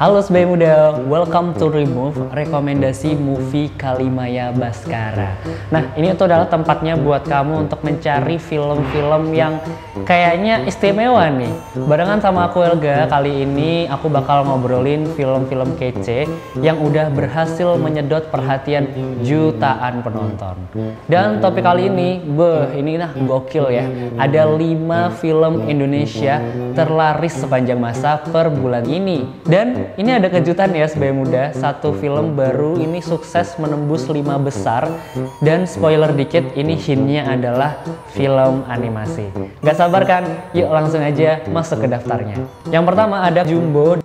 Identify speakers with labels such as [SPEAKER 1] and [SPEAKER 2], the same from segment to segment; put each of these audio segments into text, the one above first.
[SPEAKER 1] Halo Sobat Muda, welcome to Remove, rekomendasi movie Kalimaya Bhaskara. Nah, ini tuh adalah tempatnya buat kamu untuk mencari film-film yang kayaknya istimewa nih. Barengan sama aku Elga, kali ini aku bakal ngobrolin film-film kece yang udah berhasil menyedot perhatian jutaan penonton. Dan topik kali ini, ini gokil ya. Ada 5 film Indonesia terlaris sepanjang masa per bulan ini. Dan ini ada kejutan ya Sobat Muda, satu film baru ini sukses menembus 5 besar. Dan spoiler dikit, ini hintnya adalah film animasi. Gak sabar kan? Yuk langsung aja masuk ke daftarnya. Yang pertama ada Jumbo.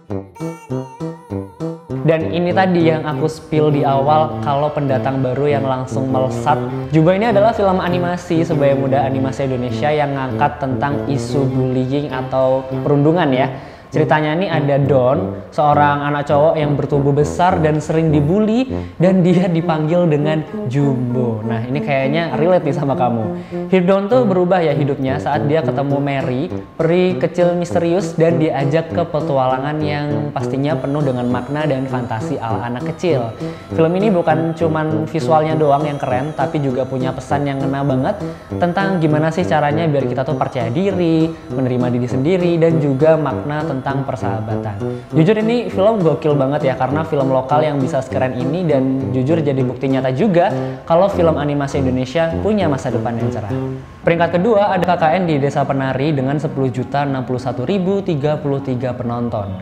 [SPEAKER 1] Dan ini tadi yang aku spill di awal, kalau pendatang baru yang langsung melesat. Jumbo ini adalah film animasi Sobat Muda, animasi Indonesia yang ngangkat tentang isu bullying atau perundungan ya. Ceritanya ini ada Don, seorang anak cowok yang bertubuh besar dan sering dibully, dan dia dipanggil dengan Jumbo. Nah, ini kayaknya relate nih sama kamu. Hidup Don tuh berubah ya hidupnya saat dia ketemu Mary, peri kecil misterius, dan diajak ke petualangan yang pastinya penuh dengan makna dan fantasi ala anak kecil. Film ini bukan cuman visualnya doang yang keren, tapi juga punya pesan yang ngena banget tentang gimana sih caranya biar kita tuh percaya diri, menerima diri sendiri, dan juga makna tentang persahabatan. Jujur ini film gokil banget ya, karena film lokal yang bisa sekeren ini, dan jujur jadi bukti nyata juga kalau film animasi Indonesia punya masa depan yang cerah. Peringkat kedua ada KKN di Desa Penari dengan 10.061.033 penonton.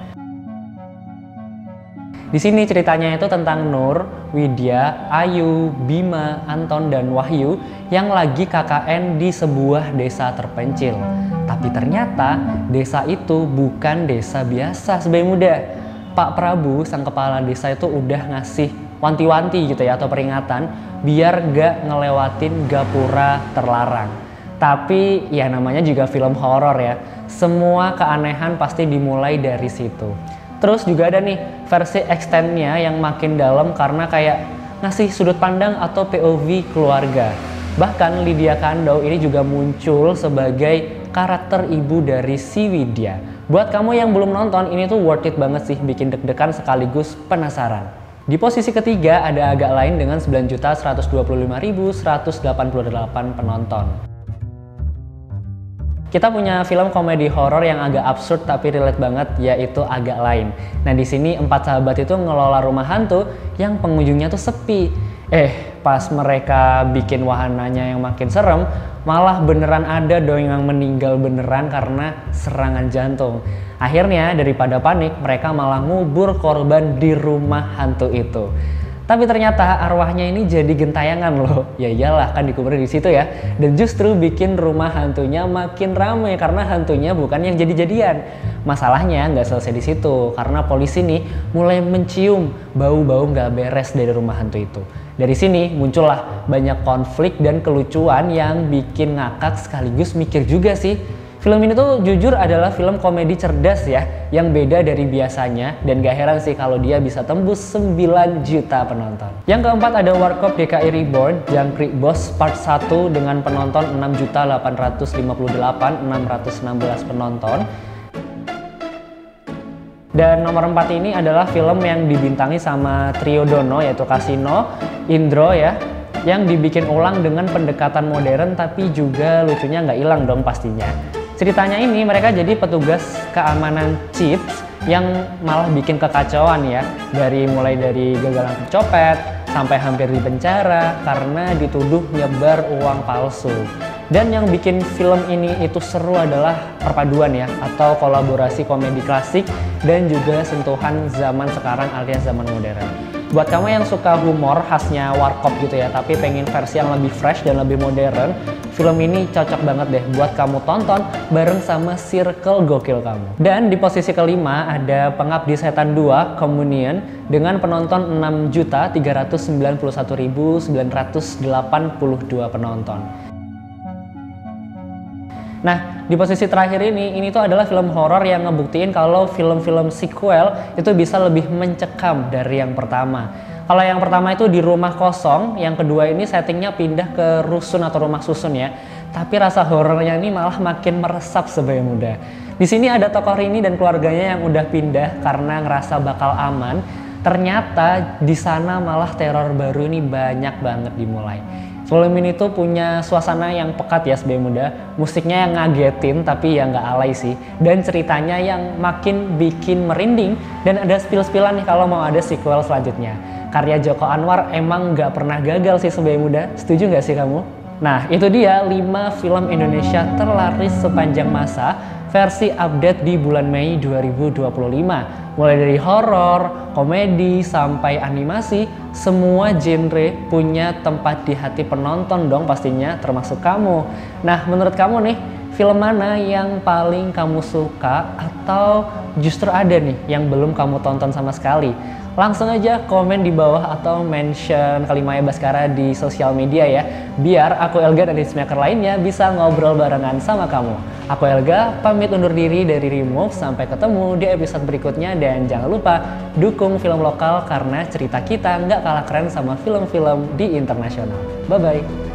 [SPEAKER 1] Di sini ceritanya itu tentang Nur, Widya, Ayu, Bima, Anton, dan Wahyu yang lagi KKN di sebuah desa terpencil. Tapi ternyata desa itu bukan desa biasa Sobat Muda. Pak Prabu, sang kepala desa itu udah ngasih wanti-wanti gitu ya, atau peringatan biar gak ngelewatin gapura terlarang. Tapi ya namanya juga film horor ya, semua keanehan pasti dimulai dari situ. Terus juga ada nih versi extendnya yang makin dalam karena kayak ngasih sudut pandang atau POV keluarga. Bahkan Lydia Kandou ini juga muncul sebagai karakter ibu dari si Widya. Buat kamu yang belum nonton, ini tuh worth it banget sih, bikin deg-degan sekaligus penasaran. Di posisi ketiga ada Agak Lain dengan 9.125.188 penonton. Kita punya film komedi horor yang agak absurd tapi relate banget, yaitu Agak Lain. Nah, di sini 4 sahabat itu ngelola rumah hantu yang pengunjungnya tuh sepi. Pas mereka bikin wahananya yang makin serem, malah beneran ada dong yang meninggal beneran karena serangan jantung. Akhirnya daripada panik, mereka malah ngubur korban di rumah hantu itu. Tapi ternyata arwahnya ini jadi gentayangan loh. Ya iyalah, kan dikubur di situ ya. Dan justru bikin rumah hantunya makin rame karena hantunya bukan yang jadi-jadian. Masalahnya nggak selesai di situ, karena polisi nih mulai mencium bau-bau nggak beres dari rumah hantu itu. Dari sini muncullah banyak konflik dan kelucuan yang bikin ngakak sekaligus mikir juga sih. Film ini tuh jujur adalah film komedi cerdas ya, yang beda dari biasanya, dan gak heran sih kalau dia bisa tembus 9 juta penonton. Yang keempat ada Warkop DKI Reborn, Jangkrik Boss Part 1 dengan penonton 6.858.616 penonton. Dan nomor 4 ini adalah film yang dibintangi sama trio Dono, yaitu Kasino, Indro ya, yang dibikin ulang dengan pendekatan modern tapi juga lucunya nggak hilang dong pastinya. Ceritanya ini mereka jadi petugas keamanan chips yang malah bikin kekacauan ya, mulai dari gagalan copet sampai hampir dipenjara karena dituduh nyebar uang palsu. Dan yang bikin film ini itu seru adalah perpaduan ya, atau kolaborasi komedi klasik dan juga sentuhan zaman sekarang alias zaman modern. Buat kamu yang suka humor khasnya Warkop gitu ya, tapi pengen versi yang lebih fresh dan lebih modern, film ini cocok banget deh buat kamu tonton bareng sama circle gokil kamu. Dan di posisi kelima ada Pengabdi Setan 2 Communion dengan penonton 6.391.982 penonton. Nah, di posisi terakhir ini tuh adalah film horor yang ngebuktiin kalau film-film sequel itu bisa lebih mencekam dari yang pertama. Kalau yang pertama itu di rumah kosong, yang kedua ini settingnya pindah ke rusun atau rumah susun ya. Tapi rasa horornya ini malah makin meresap Sobat Muda. Di Di sini ada tokoh Rini dan keluarganya yang udah pindah karena ngerasa bakal aman. Ternyata di sana malah teror baru ini banyak banget dimulai. Film ini tuh punya suasana yang pekat ya sebagai muda, musiknya yang ngagetin tapi ya nggak alay sih, dan ceritanya yang makin bikin merinding, dan ada spill-spillan nih kalau mau ada sequel selanjutnya. Karya Joko Anwar emang nggak pernah gagal sih sebagai muda, setuju nggak sih kamu? Nah itu dia 5 film Indonesia terlaris sepanjang masa versi update di bulan Mei 2025. Mulai dari horor, komedi, sampai animasi, semua genre punya tempat di hati penonton dong pastinya, termasuk kamu. Nah, menurut kamu nih, film mana yang paling kamu suka atau justru ada nih yang belum kamu tonton sama sekali? Langsung aja komen di bawah atau mention Kalimaya Baskara di sosial media ya, biar aku Elga dan Hitmaker lainnya bisa ngobrol barengan sama kamu. Aku Elga pamit undur diri dari Remove, sampai ketemu di episode berikutnya, dan jangan lupa dukung film lokal karena cerita kita nggak kalah keren sama film-film di internasional. Bye bye.